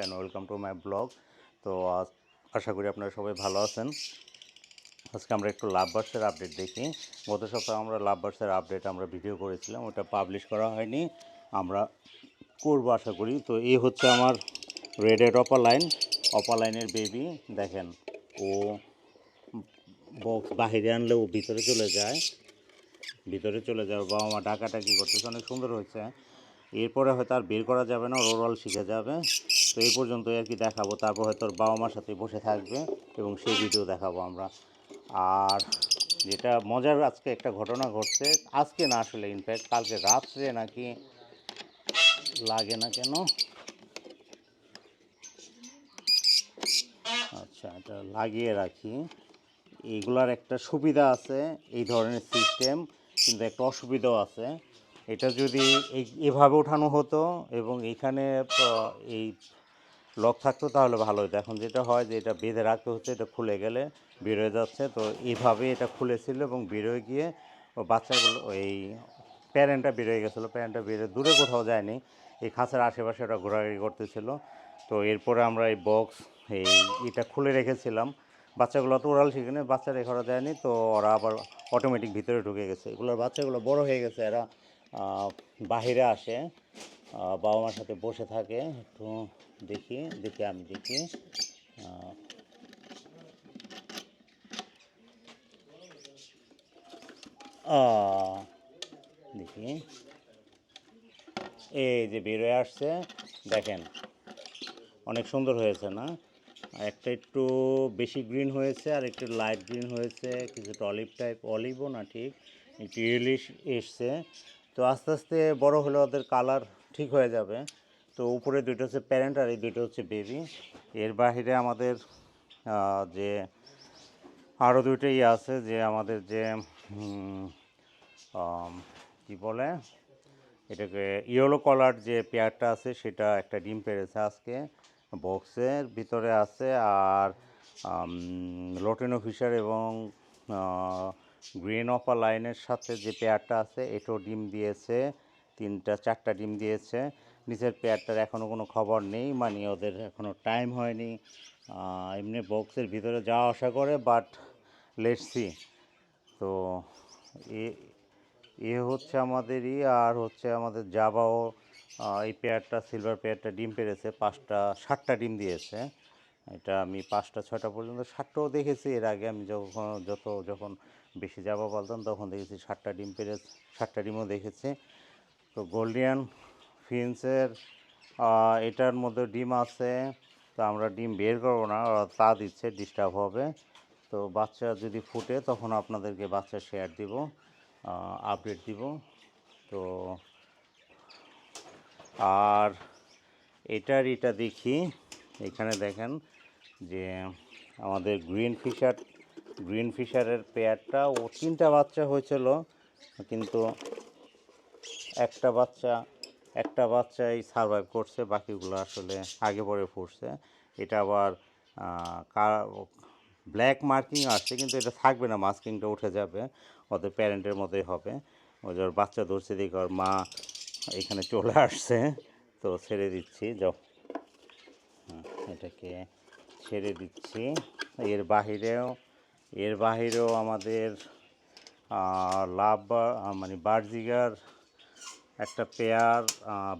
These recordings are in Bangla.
And welcome to my blog. তো আশা করি আপনারা সবাই ভালো আছেন। আজকে আমরা একটু লাভ বার্ডসের আপডেট দেখি। গত সপ্তাহে আমরা লাভ বার্ডসের আপডেট আমরা ভিডিও করেছিলাম, ওটা পাবলিশ করা হয়নি, আমরা করবো আশা করি। তো এই হচ্ছে আমার রেডেড অপালাইনের বেবি। দেখেন, ও বক্স বাহিরে আনলে ও ভিতরে চলে যায়, বাবা মা ডাকাটাকি করতেছে, অনেক সুন্দর হয়েছে। এরপরে হয়তো আর বের করা যাবে না, ওরাল শিখে যাবে। তো এই পর্যন্তই আর কি দেখাবো, তারপর হয়তো ওর বাবা মার সাথে বসে থাকবে এবং সেই ভিডিও দেখাবো আমরা। আর যেটা মজার, আজকে একটা ঘটনা ঘটছে, আজকে না আসলে ইনফ্যাক্ট কালকে রাত্রে নাকি, লাগে না কেন, আচ্ছা এটা লাগিয়ে রাখি। এইগুলার একটা সুবিধা আছে এই ধরনের সিস্টেম, কিন্তু একটা অসুবিধাও আছে। এটা যদি এভাবে ওঠানো হতো এবং এইখানে এই লক থাকতো তাহলে ভালো হতো। এখন যেটা হয় যে এটা বেঁধে রাখতে হচ্ছে, এটা খুলে গেলে বের হয়ে যাচ্ছে। তো এইভাবে এটা খুলেছিল এবং বের হয়ে গিয়ে ও বাচ্চাগুলো, ওই প্যারেন্টটা বের হয়ে গেছিলো, প্যারেন্টটা বেরোয় দূরে কোথাও যায়নি, এই খাঁচার আশেপাশে ওটা ঘোরাঘুরি করতেছিল। তো এরপরে আমরা এই বক্স এটা খুলে রেখেছিলাম। বাচ্চাগুলো তো ওরাল শিখে নেই, বাচ্চা রেখে যায়নি, তো ওরা আবার অটোমেটিক ভিতরে ঢুকে গেছে। এগুলোর বাচ্চাগুলো বড় হয়ে গেছে, এরা বাহিরে আসে, বাবা মার সাথে বসে থাকে। একটু দেখি দেখি আমি দেখি, দেখি, এই যে বেরোয় আসছে, দেখেন অনেক সুন্দর হয়েছে না? একটা একটু বেশি গ্রিন হয়েছে আর একটু লাইট গ্রিন হয়েছে, কিছুটা অলিভ টাইপ, অলিভও না ঠিক, একটু ইয়েলিশ এসছে। তো আস্তে আস্তে বড় হলে ওদের কালার ঠিক হয়ে যাবে। তো উপরে দুটো হচ্ছে প্যারেন্ট আর এই দুটো হচ্ছে বেবি। এর বাহিরে আমাদের যে আরও দুটো ইয়ে আছে, যে আমাদের যে কি বলে এটাকে, ইয়েলো কলার যে পেয়ারটা আছে সেটা একটা ডিম পেড়েছে আজকে, বক্সের ভিতরে আছে। আর লটিনো ফিশার এবং গ্রিন অফা লাইনের সাথে যে পেয়ারটা আছে এটাও ডিম দিয়েছে, চারটা ডিম দিয়েছে। নিচের পেয়ারটার এখনও কোনো খবর নেই, মানে ওদের এখনও টাইম হয়নি। এমনি বক্সের ভিতরে যাওয়া আসা করে, বাট লেটস সি। তো এ এ হচ্ছে আমাদেরই, আর হচ্ছে আমাদের জাবাও এই পেয়ারটা, সিলভার পেয়ারটা ডিম পেড়েছে, 7টা ডিম দিয়েছে। এটা আমি 5টা 6টা পর্যন্ত 7টাও দেখেছি এর আগে, আমি যখন বেশি জাবা পালতাম তখন দেখেছি 7টা ডিম পেড়েছে, 7টা ডিমও দেখেছি। তো গোল্ডিয়ান ফিন্সের এটার মধ্যে ডিম আছে, তো আমরা ডিম বের করবো না, ওরা তা দিচ্ছে, ডিস্টার্ব হবে। তো বাচ্চা যদি ফুটে তখন আপনাদেরকে বাচ্চা শেয়ার দিব, আপডেট দিব। তো আর এটা দেখি, এখানে দেখেন যে আমাদের গ্রিন ফিশারের পেয়ারটা, ও 3টা বাচ্চা হয়েছিল, কিন্তু একটা বাচ্চা বাচ্চাই সারভাইভ করছে, বাকিগুলো আসলে আগে পরে ফুটছে। এটা আবার ব্ল্যাক মার্কিং আসছে, কিন্তু এটা থাকবে না, মাস্কিংটা উঠে যাবে, ওদের প্যারেন্টের মতোই হবে। ওদের বাচ্চা ধরছে দেখে ওর মা এখানে চলে আসছে, তো ছেড়ে দিচ্ছি, যাও এটাকে ছেড়ে দিচ্ছি। এর বাহিরেও আমাদের মানে বার্জিগার একটা পেয়ার,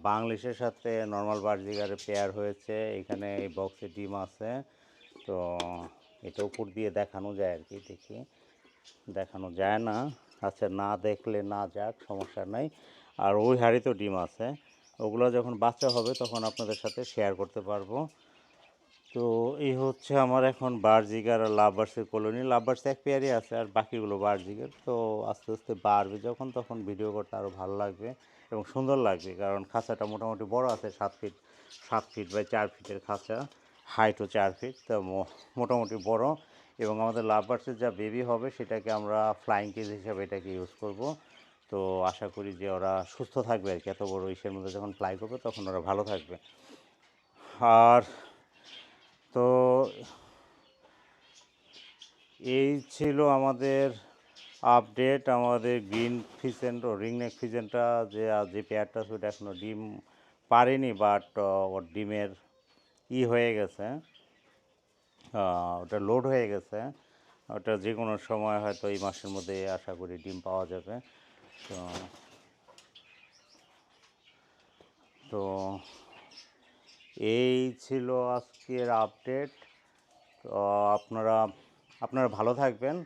বাংলাদেশের সাথে নর্মাল বার্জিগারের পেয়ার হয়েছে। এখানে এই বক্সে ডিম আছে, তো এটা উপর দিয়ে দেখানো যায় আর কি, দেখি দেখানো যায় না, আচ্ছা না দেখলে না যাক, সমস্যা নাই। আর ওই হাঁড়িতেও ডিম আছে, ওগুলো যখন বাচ্চা হবে তখন আপনাদের সাথে শেয়ার করতে পারবো। তো এই হচ্ছে আমার এখন বার্জিগার আর লাভবার্ডসের কলোনি। লাভবার্ডস এক পেয়ারই আছে আর বাকিগুলো বার্জিগার। তো আস্তে আস্তে বাড়বে যখন, তখন ভিডিও করতে আরও ভালো লাগবে এবং সুন্দর লাগবে, কারণ খাঁচাটা মোটামুটি বড় আছে, 7 ফিট বাই 4 ফিটের খাঁচা, হাইটও 4 ফিট, তো মোটামুটি বড়। এবং আমাদের লাভবার্ডসের যা বেবি হবে সেটাকে আমরা ফ্লাইং কেজ হিসাবে এটাকে ইউজ করব। তো আশা করি যে ওরা সুস্থ থাকবে আর কি, এত বড় ইসের মধ্যে যখন ফ্লাই করবে তখন ওরা ভালো থাকবে। আর তো এই ছিল আমাদের আপডেট। আমাদের গ্রিন ফিজেন্ট ও রিংনেক ফিজেন্টটা যে পেয়ারটা সেটা এখনও ডিম পারেনি, বাট ওর ডিমের হয়ে গেছে, ওটা লোড হয়ে গেছে। ওটা যে কোনো সময় হয়তো এই মাসের মধ্যে আশা করি ডিম পাওয়া যাবে। তো তো এই ছিল আজকের আপডেট। তো আপনারা আপনারা ভালো থাকবেন,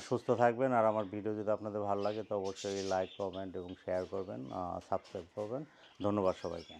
সুস্থ থাকবেন। আর আমার ভিডিও যদি আপনাদের ভালো লাগে তো অবশ্যই লাইক, কমেন্ট এবং শেয়ার করবেন, সাবস্ক্রাইব করবেন। ধন্যবাদ সবাইকে।